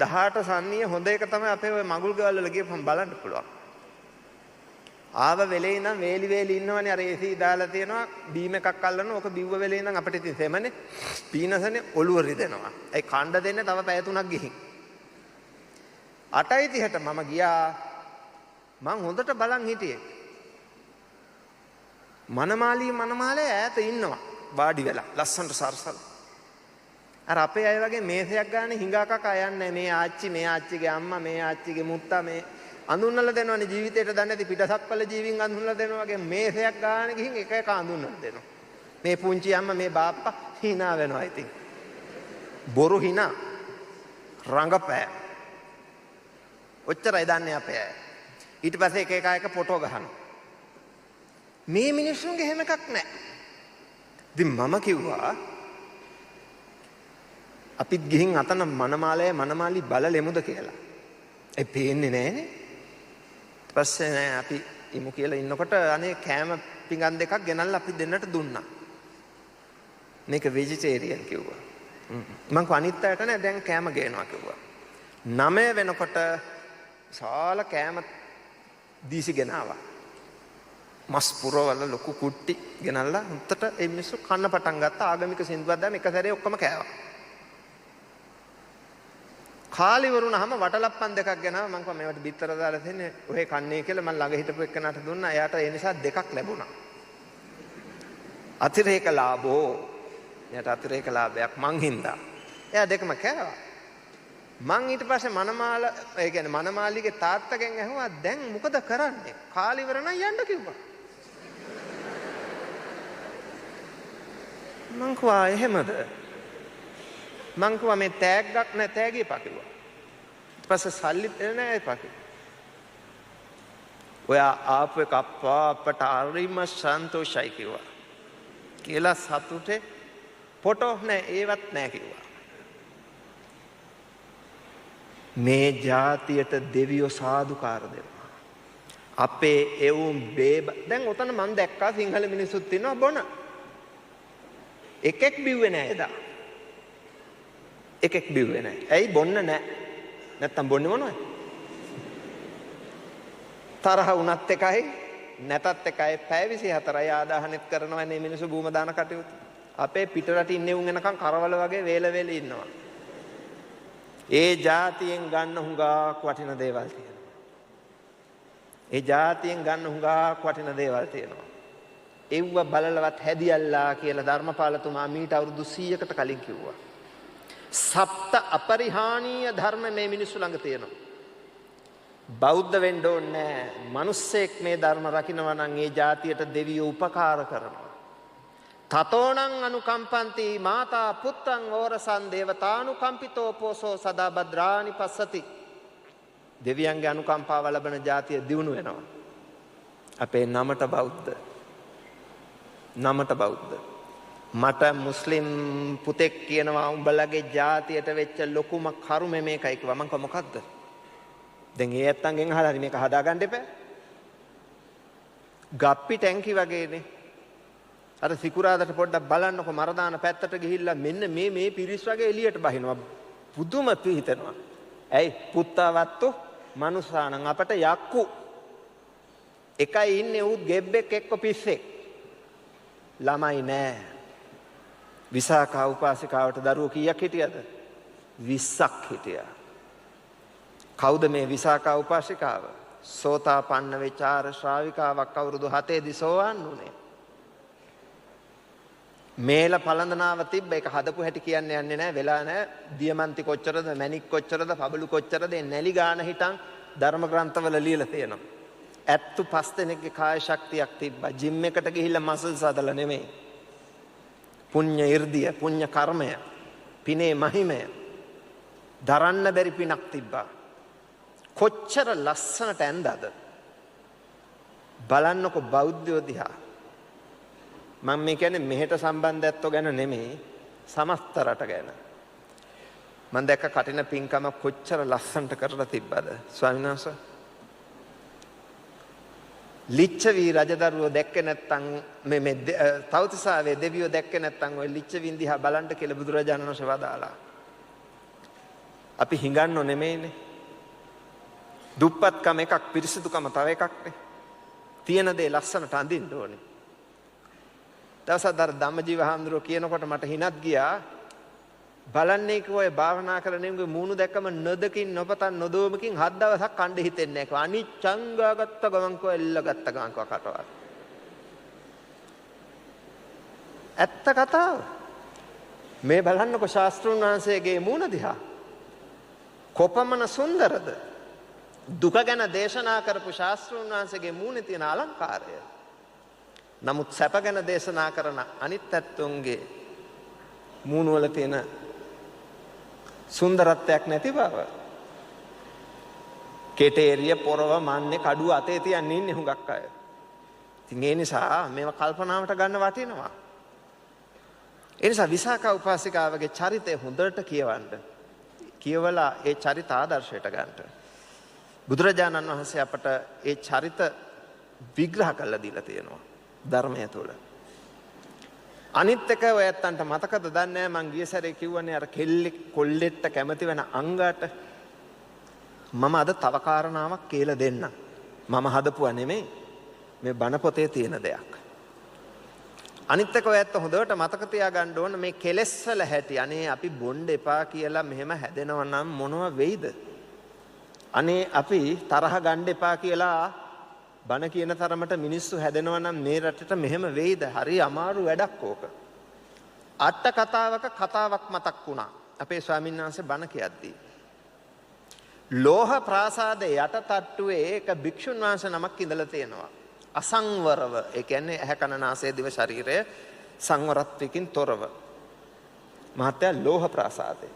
18 සන්නිය හොඳ එක තමයි අපේ ওই මගුල් ගෙවල් වල ගියපම් බලන්න පුළුවන්. ආව වෙලේ ඉඳන් වේලි ඉන්නවනේ අර AC දාලා තියෙනවා බීම් එකක් අල්ලනවා. ඕක බිව්ව වෙලේ ඉඳන් අපිට ඉතින් සෙමනේ පීනසනේ ඔළුව රිදෙනවා. ඒ කණ්ඩ දෙන්නේ තව පැය 3ක් ගිහින්. 8:30ට මම ගියා. මං හොඳට බලන් හිටියේ. මනමාලේ ඈත ඉන්නවා වාඩි වෙලා ලස්සනට සරසලා. අර අපේ අය වගේ මේසයක් ගන්න හිඟා කකා යන්නේ මේ ආච්චිගේ අම්මා මේ ආච්චිගේ මුත්තා මේ අඳුන්නලා දෙනවනේ ජීවිතේට දන්නේ නැති පිටසක්වල ජීවින් අඳුන්නලා දෙනවා වගේ මේසයක් ගන්න ගිහින් එක එක අඳුන්නලා දෙනවා. මේ පුංචි අම්මා මේ බාප්පා hina වෙනවා ඉතින්. බොරු hina රංගපෑ. ඔච්චරයි දන්නේ අපේ අය. ඊට පස්සේ එක එක ෆොටෝ ගහනවා. මේ මිනිස්සුන්ගේ හැම එකක් නැහැ. ඉතින් මම කිව්වා අපිත් ගිහින් අතන මනමාලි බලලෙමුද කියලා. ඒ පේන්නේ නැහනේ. ඊට පස්සේ නෑ අපි ඉමු කියලා ඉන්නකොට අනේ කෑම පිඟන් දෙකක් ගෙනල්ලා අපි දෙන්නට දුන්නා. මේක වෙජිටේරියන් කිව්වා. මං කව අනිත් අයට නෑ දැන් කෑම ගේනවා කිව්වා. 9 වෙනකොට සාල කෑම දීසි ගෙනාවා. මස් පුරවල ලොකු කුට්ටි ගෙනල්ලා උත්තට ඒ මිනිස්සු කන්න පටන් ගත්තා. ආගමික සින්දුවක් දැම්ම එක සැරේ ඔක්කොම කෑවා. කාලි වරුණාම වටලප්පන් දෙකක් ගෙනාවා. මං කිව්වා මේවට බිත්තර දාලා දෙන්නේ ඔහෙ කන්නේ කියලා මං ළඟ හිටපු එක්කනට දුන්නා. එයාට ඒ නිසා දෙකක් ලැබුණා. අතිරේක ලාභෝ. එයාට අතිරේක ලාභයක් මං හින්දා. එයා දෙකම කෑවා. මං ඊට පස්සේ මනමාලිගේ තාත්තගෙන් ඇහුවා දැන් මොකද කරන්නේ? කාලි වර නම් යන්න කිව්වා. මං කිව්වා එහෙමද? මං කිව්වා මේ තෑග්ගක් නැ තෑගි එපා කිව්වා. ඊට පස්සේ සල්ලි නැහැ එපා කිව්වා. ඔයා ආපු එක අපට හරිම සන්තෝෂයි කිව්වා. කියලා සතුටේ ෆොටෝ නැහැ ඒවත් නැහැ කිව්වා. මේ ජාතියට දෙවියෝ සාදුකාර දෙනවා. අපේ එවුන් දැන් ඔතන මං දැක්කා සිංහල මිනිස්සුත් ඉන්නවා බොන. එකෙක් බිව්වේ නැහැ එදා. එකෙක් බිව්වේ නැහැ. ඇයි බොන්න නැහැ? නැත්තම් බොන්නේ මොනවද? තරහ වුණත් එකයි නැතත් එකයි පැය 24යි ආදාහනෙත් කරනවා මේ මිනිස්සු භූම දාන කටයුතු. අපේ පිටරට ඉන්නේ උන් එනකන් කරවල වගේ වේල ඉන්නවා. ඒ જાතියෙන් ගන්න හුඟක් වටින දේවල් තියෙනවා. ඒ જાතියෙන් ගන්න හුඟක් වටින දේවල් තියෙනවා. ඒව බලලවත් හැදියල්ලා කියලා ධර්මපාලතුමා මීට අවුරුදු 100කට කලින් කිව්වා. සප්ත අපරිහානීය ධර්ම මේ මිනිස්සු ළඟ තියෙනවා. බෞද්ධ වෙන්න ඕනේ නැහැ. මිනිස්සෙක් මේ ධර්ම රකින්නවා නම් ඒ જાතියට දෙවියෝ උපකාර කරනවා. තතෝණං අනුකම්පන්ති මාතා පුත්තං ඕරසං දේවතානුකම්පිතෝ පෝසෝ සදා භද්‍රානි පස්සති. දෙවියන්ගේ අනුකම්පාව ලැබෙන જાතිය දියුණු වෙනවා. අපේ නමට බෞද්ධ. මට මුස්ලිම් පුතෙක් කියනවා උඹලගේ જાතියට වෙච්ච ලොකුම කරුම මේකයි කිව්වා. මං කිව්වා මොකද්ද? දැන් ඒ ඇත්තන්ගෙන් අහලා හරි මේක හදාගන්න එපා. ගප්පි ටැංකි වගේනේ. අර සිකුරාදට පොඩ්ඩක් බලන්නකො මරදාන පැත්තට ගිහිල්ලා මෙන්න මේ පිරිස් වගේ එළියට බහිනවා. පුදුම පිහිටනවා. ඇයි පුත්තවත්තු මනුස්සානම් අපට යක්කු. එකයි ඉන්නේ උත් ගෙබ්බෙක් එක්ක පිස්සෙක්. ළමයි නෑ. විසාකා උපාසිකාවට දරුවෝ කීයක් හිටියද? 20ක් හිටියා. කවුද මේ විසාකා උපාසිකාව? සෝතාපන්න වෙචාර ශ්‍රාවිකාවක් අවුරුදු 7 දී සෝවාන් වුණේ. මේල පළඳනාව තිබ්බ එක හදපු හැටි කියන්න යන්නේ නැහැ. වෙලා නැහැ. දියමන්ති කොච්චරද, මැණික් කොච්චරද, පබළු කොච්චරද නැලි ගාන හිටන් ධර්ම ග්‍රන්ථවල ලියලා තියෙනවා. 75 දෙනෙක්ගේ කාය ශක්තියක් තිබ්බා. ජිම් එකට ගිහිල්ලා මසල්ස් හදලා නෙමෙයි. පුණ්‍ය irdiya, පුණ්‍ය කර්මය, පිනේ මහිමය දරන්න බැරි පිනක් තිබ්බා. කොච්චර ලස්සනට ඇඳද බලන්නකො බෞද්ධයෝ දිහා. මම මේ කියන්නේ මෙහෙට සම්බන්ධයත්ව ගැන නෙමෙයි සමස්ත රට ගැන. මම දැක්ක කටින පින්කම කොච්චර ලස්සනට කරලා තිබ්බද ස්වාමීන් වහන්සේ. ලිච්ඡවි රජදරුවෝ දැක්කේ නැත්තම් මේ තවතිසාවේ දෙවියෝ දැක්කේ නැත්තම් ওই ලිච්ඡවින් දිහා බලන්න කියලා බුදුරජාණන් වහන්සේ වදාලා. අපි හිඟන්නෝ නෙමෙයිනේ. දුප්පත්කම එකක්, පිරිසිදුකම තව එකක්නේ. තියෙන දේ ලස්සනට අඳින්න ඕනේ. දවසක් ධම්මජීව හාමුදුරුවෝ කියනකොට මට හිනත් ගියා. බලන්නේ කිව්වා ඔය භාවනා කරන එමුගේ මූණු දැක්කම නොදකින් නොපතන් නොදෝමකින් 7 දවසක් කණ්ඩ හිතෙන්නේ නැහැ කිව්වා. අනිච්චංගා ගත්ත ගමන් කිව්වා එල්ල ගත්ත ගමන් කිව්වා කටවල්. ඇත්ත කතාව. මේ බලන්නකො ශාස්ත්‍රුන් වහන්සේගේ මූණ දිහා. කොපමණ සුන්දරද? දුක ගැන දේශනා කරපු ශාස්ත්‍රුන් වහන්සේගේ මූණේ තියෙන අලංකාරය. නමුත් සැප ගැන දේශනා කරන අනිත් ඇත්තොන්ගේ මූණ වල තියෙන සුන්දරත්වයක් නැති බව. කෙටේරිය පොරව මන්නේ කඩුව අතේ තියන් ඉන්නේ හුඟක් අය. ඉතින් ඒ නිසා මේව කල්පනාවට ගන්න වටිනවා. ඒ නිසා විසාකා උපාසිකාවගේ චරිතය හොඳට කියවන්න. කියවලා ඒ චරිත ආදර්ශයට ගන්න. බුදුරජාණන් වහන්සේ අපට ඒ චරිත විග්‍රහ කරලා දීලා තියෙනවා ධර්මය තුළ. අනිත් එක ඔය ඇත්තන්ට මතකද දන්නේ නැහැ මං ගිය සැරේ කිව්වනේ අර කෙල්ලෙක් කොල්ලෙට්ට කැමති වෙන අංගාට මම අද තව කාරණාවක් කියලා දෙන්නම්. මම හදපුවා නෙමෙයි. මේ බණ පොතේ තියෙන දෙයක්. අනිත් එක ඔය ඇත්ත හොඳට මතක තියාගන්න ඕන මේ කෙලෙස් වල හැටි. අනේ අපි බොණ්ඩ එපා කියලා මෙහෙම හැදෙනවා නම් මොනව වෙයිද? අනේ අපි තරහ ගන්න එපා කියලා බණ කියන තරමට මිනිස්සු හැදෙනවා නම් මේ රටට මෙහෙම වෙයිද? හරි අමාරු වැඩක් ඕක. අට කතාවක කතාවක් මතක් වුණා. අපේ ස්වාමීන් වහන්සේ බණ කියද්දී. ලෝහ ප්‍රාසාදයේ යට තට්ටුවේ එක භික්ෂුන් වහන්සේ නමක් ඉඳලා තියෙනවා. අසංවරව, ඒ කියන්නේ ඇහැ කන නාසය දිව ශරීරය සංවරත්වයකින් තොරව. මහත්තයා ලෝහ ප්‍රාසාදේ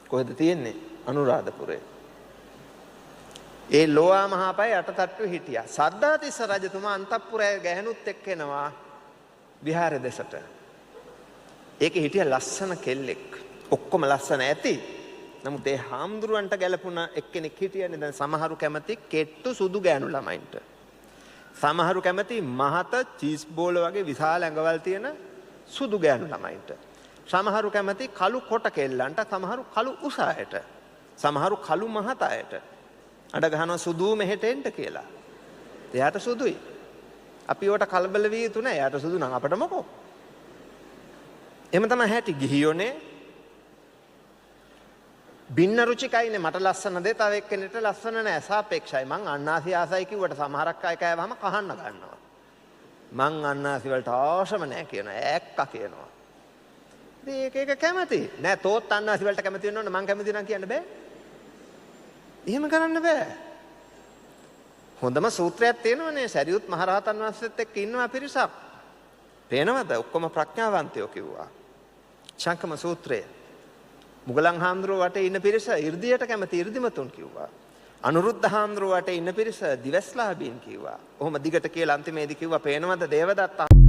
කොහෙද තියෙන්නේ? අනුරාධපුරේ. ඒ ලෝවා මහාපය යටතට්ටුවේ හිටියා. සද්ධාතිස්ස රජතුමා අන්තපුරයේ ගැහණුත් එක්ක එනවා විහාරය දෙසට. ඒකේ හිටිය ලස්සන කෙල්ලෙක්. ඔක්කොම ලස්සන ඇති. නමුත් ඒ හාමුදුරුවන්ට ගැලපුණ එක්කෙනෙක් හිටියනේ. දැන් සමහරු කැමති කෙට්ටු සුදු ගෑනු ළමයින්ට. සමහරු කැමති මහත චීස් බෝල වගේ විශාල ඇඟවල් තියෙන සුදු ගෑනු ළමයින්ට. සමහරු කැමති කළු කොට කෙල්ලන්ට, සමහරු කළු උස අයට, සමහරු කළු මහත අයට. අඩ ගහනවා සුදු මෙහෙට එන්න කියලා. එයාට සුදුයි. අපි ඒවට කලබල විය යුතු නැහැ. එයාට සුදු නම් අපිට මොකෝ? එහෙම තමයි හැටි. ගිහියෝනේ බින්න රුචිකයිනේ. මට ලස්සන දේ තව එක්කෙනෙක්ට ලස්සන නැහැ. සාපේක්ෂයි. මං අන්නාසි ආසයි කිව්වට සමහරක් අය කෑවම කහන්න ගන්නවා. මං අන්නාසි වලට ආශම නැහැ කියනවා. ඇක්ක කියනවා. මේක කැමති. නෑ තෝත් අන්නාසි වලට කැමති වෙන්න ඕන. මං කැමති නම් කියන්න බෑ. එහෙම කරන්න බෑ. හොඳම සූත්‍රයක් තියෙනවනේ. සරියුත් මහරහතන් වහන්සේත් එක්ක ඉන්නවා පිරිසක්. පේනවද? ඔක්කොම ප්‍රඥාවන්තයෝ කිව්වා. ශංකම සූත්‍රය. මුගලන් හාමුදුරුවෝ වටේ ඉන්න පිරිස 이르දියට කැමති 이르දිමතුන් කිව්වා. අනුරුද්ධ හාමුදුරුවෝ වටේ ඉන්න පිරිස දිවස්ලාභීන් කිව්වා. ඔහොම දිගට කියලා අන්තිමේදී කිව්වා පේනවද දේවදත්ත